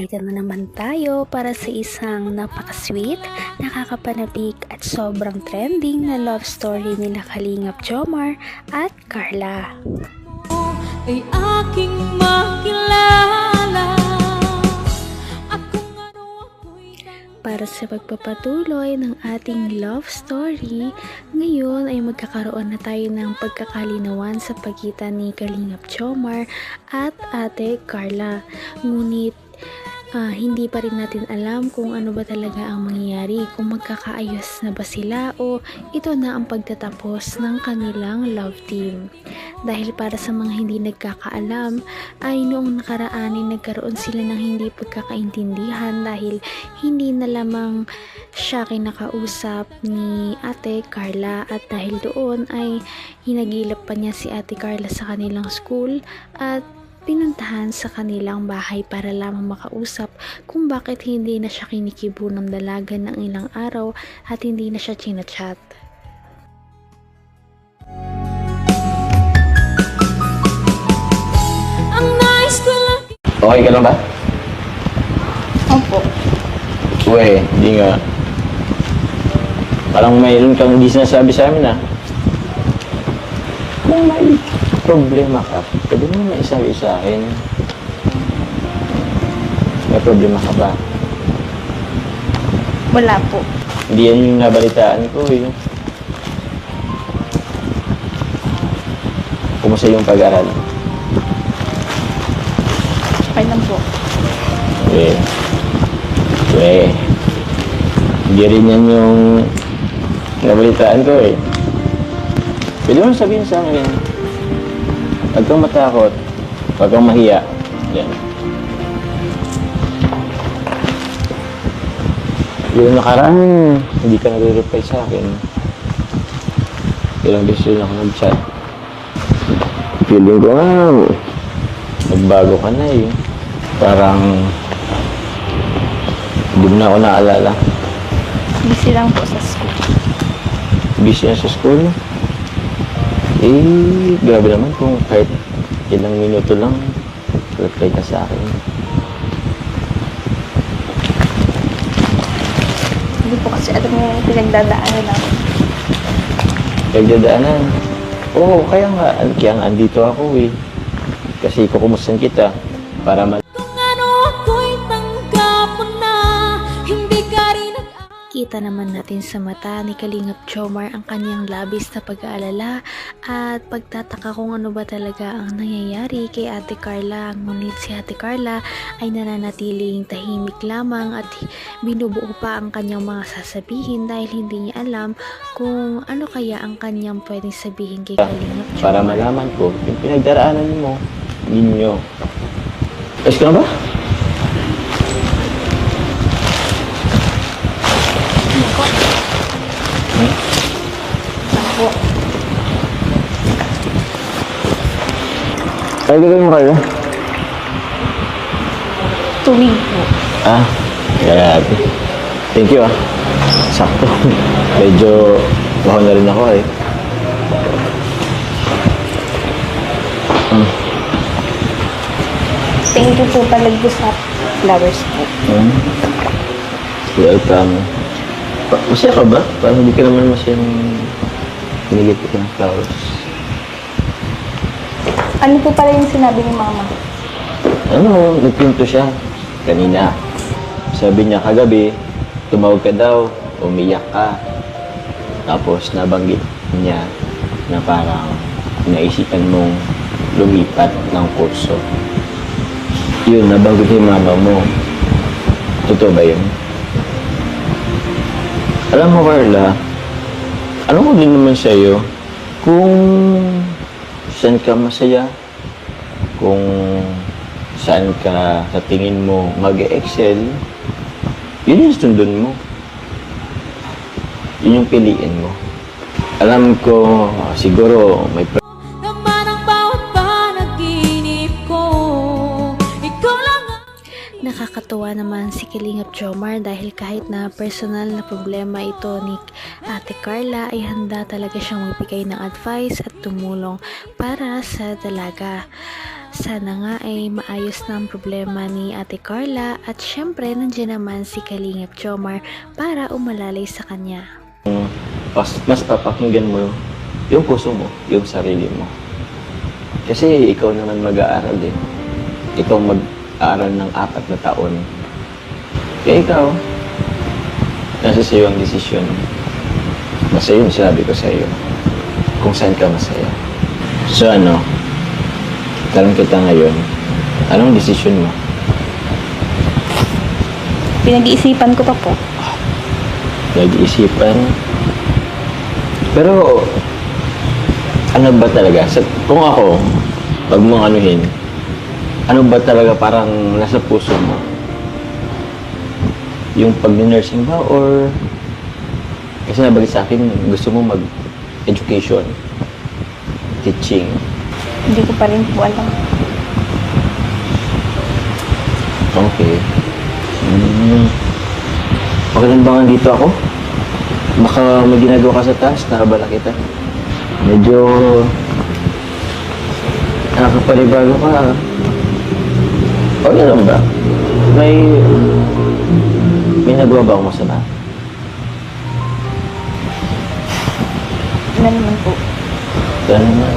Nandito na naman tayo para sa isang napaka-sweet, nakakapanabik at sobrang trending na love story nila Kalingap Jomar at Carla. Ay aking makilala. Para sa pagpapatuloy ng ating love story, ngayon ay magkakaroon na tayo ng pagkakalinawan sa pagitan ni Kalingap Jomar at Ate Carla. Ngunit hindi pa rin natin alam kung ano ba talaga ang mangyayari, kung magkakaayos na ba sila o ito na ang pagtatapos ng kanilang love team. Dahil para sa mga hindi nagkakaalam, ay noong nakaraan ay nagkaroon sila ng hindi pagkakaintindihan dahil hindi na lamang siya kinakausap ni Ate Carla, at dahil doon ay hinagilap pa niya si Ate Carla sa kanilang school at pinuntahan sa kanilang bahay para lamang makausap kung bakit hindi na siya kinikibo ng dalaga ng ilang araw at hindi na siya chinachat. Okay ka lang ba? Opo. Uwe, hindi nga. Parang mayroon kang hindi sinasabi sa amin, Kung may problema ka, pwede mo naman isabi sa akin. May problema ka ba? Wala po. Hindi yan yung nabalitaan ko, Kumusta yung pag-aaral? Okay lang po. Hindi rin yan yung nabalitaan ko, Pwede mo sabihin sa akin, huwag kang matakot, huwag kang mahiya. Yan. Yung nakaraan, hindi ka nare-reply sa akin. Ilang beses rin ako nag-chat. Feeling ko nga, nagbago ka na, Parang, hindi mo na ako naalala. Busy lang po sa school. Busy na sa school? Grabe naman kung kahit ilang minuto lang, reply ka sa akin. Hindi po kasi alam yung pinagdadaanan namin. Pinagdadaanan? Oo, kaya nga andito ako, Kasi kukumustahan kita para Kung ano ako'y tanggap mo na, hindi ka rin Kita naman natin sa mata ni Kalingap Jomar ang kanyang labis na pag-aalala at pagtataka kung ano ba talaga ang nangyayari kay Ate Carla. Ngunit si Ate Carla ay nananatiling tahimik lamang at binubuo pa ang kanyang mga sasabihin dahil hindi niya alam kung ano kaya ang kanyang pwedeng sabihin kay Kalingap Jomar. para malaman ko yung pinagdaraanan mo, ninyo. Ayos ka na ba? po. Kaya gagawin mo kayo? Tubig po. Grabe. Thank you, Sakto. Medyo bahon na rin ako, Thank you po talaga sa flowers po. Welcome. Masaya ka ba? Parang hindi ka naman masyadong pinigit ng flowers. Ano po pala yung sinabi ni Mama? Nagpinto siya kanina. Sabi niya kagabi, tumawag ka daw, umiyak ka. Tapos nabanggit niya na parang naisipan mong lumipat ng kurso. Yun, nabanggit ni Mama mo. Totoo ba yun? Alam mo, Carla, alam ko din naman sa'yo kung saan ka masaya, kung saan ka sa tingin mo mag-excel, yun yung sundon mo. Yun yung piliin mo. Alam ko, siguro may Naman ang bawat panaginip ko. Ikaw lang ang Nakakatuwa naman si Kalingap Jomar dahil kahit na personal na problema ito ni Ate Carla ay handa talaga siyang magbigay ng advice at tumulong para sa dalaga. sana nga ay maayos na ang problema ni Ate Carla at syempre nandiyan naman si Kalingap Jomar para umalalay sa kanya. Mas papakinggan mo yung puso mo, yung sarili mo. Kasi ikaw naman mag-aaral eh. Ikaw mag-aaral ng 4 na taon. Kaya ikaw, nasa sa'yo ang desisyon. Basta yun sabi ko sa'yo. Kung saan ka masaya. So tanong kita ngayon, anong desisyon mo? Pinag-iisipan ko pa po. Nag-iisipan? Pero, ano ba talaga? Kung ako, pag mong anuhin, ano ba talaga parang nasa puso mo? Yung pag-nursing ba or kasi nabagay sa akin, gusto mo mag-education, teaching. Hindi ko pa rin po alam. Okay. Okay lang ba nga dito ako? Baka may ginagawa ka sa taas, nakabala kita. Medyo nakakapanibago ka. Okay lang ba? May nagawa ba akong masama? Ano naman po? Ano naman?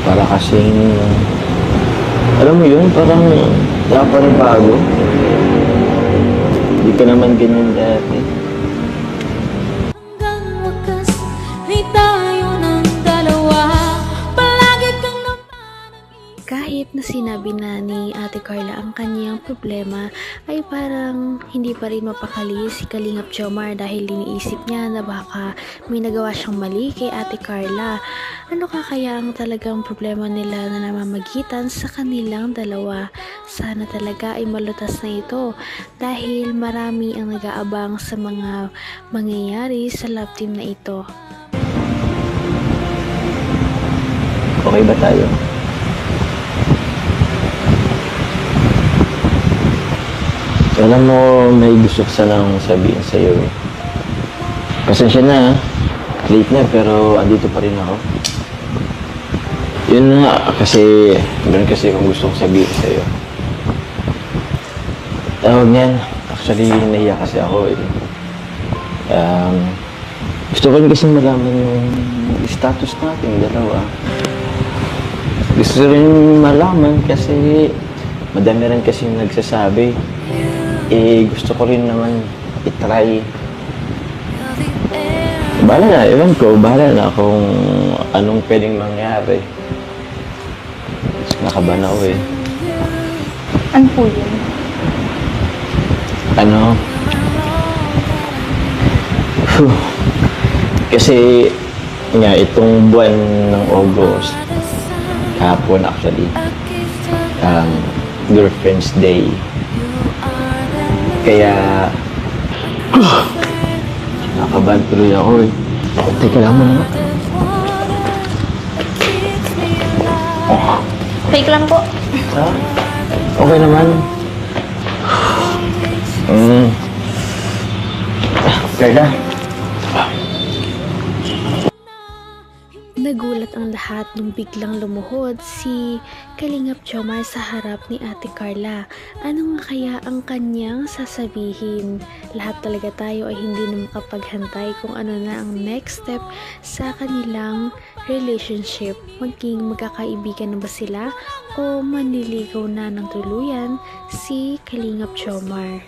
Para kasing alam mo yun, parang nakapanibago. Hindi ka naman ganyan dati. Hanggang wakas ay tayo ng dalawa. Palagi kang napanagin. Kahit na sinabi na ni Ate Carla ang kanyang problema, ay parang hindi pa rin mapakali si Kalingap Jomar dahil iniisip niya na baka may nagawa siyang mali kay Ate Carla. Ano kaya ang talagang problema nila na namamagitan sa kanilang dalawa? Sana talaga ay malutas na ito dahil marami ang nag-aabang sa mga mangyayari sa love team na ito. Okay ba tayo? Alam mo, may gusto ko sanang sabihin sa'yo eh. Pasensya na, late na pero andito pa rin ako. Yun nga, kasi meron kasi akong gusto kong sabihin sa'yo. Tawag niyan, actually nahiya kasi ako eh. Gusto ko rin kasi malaman yung status natin dalawa. Gusto rin malaman kasi madami rin kasi nagsasabi. Gusto ko rin naman itry. Bahala na, ewan ko, bahala na kung anong pwedeng mangyari. Nakabahan ako eh. Ano po yun? Kasi nga itong buwan ng August, kahapon actually, Girlfriend's Day. Kaya nakabahan tuloy ako eh. Teka lang muna. Fake lang po. Ha? Okay naman. Carla. Nagulat ang lahat nung biglang lumuhod si Kalingap Jomar sa harap ni Ate Carla. Ano nga kaya ang kanyang sasabihin? Lahat talaga tayo ay hindi na makapaghantay kung ano na ang next step sa kanilang relationship. Magkakaibigan na ba sila o manliligaw na ng tuluyan si Kalingap Jomar?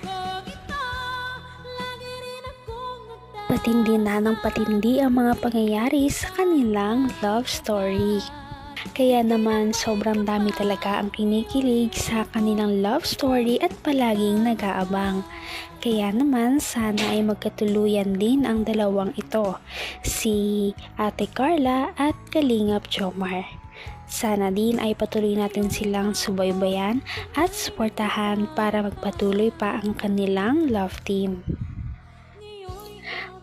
Patindi na ng patindi ang mga pangyayari sa kanilang love story. Kaya naman sobrang dami talaga ang kinikilig sa kanilang love story at palaging nag-aabang. Kaya naman sana ay magkatuluyan din ang dalawang ito, si Ate Carla at Kalingap Jomar. Sana din ay patuloy natin silang subaybayan at suportahan para magpatuloy pa ang kanilang love team.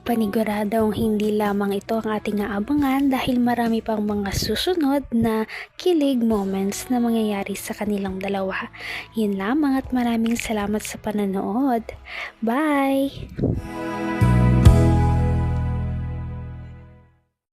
Paniguradong hindi lamang ito ang ating aabangan dahil marami pang mga susunod na kilig moments na mangyayari sa kanilang dalawa. Yun lamang at maraming salamat sa pananood. Bye!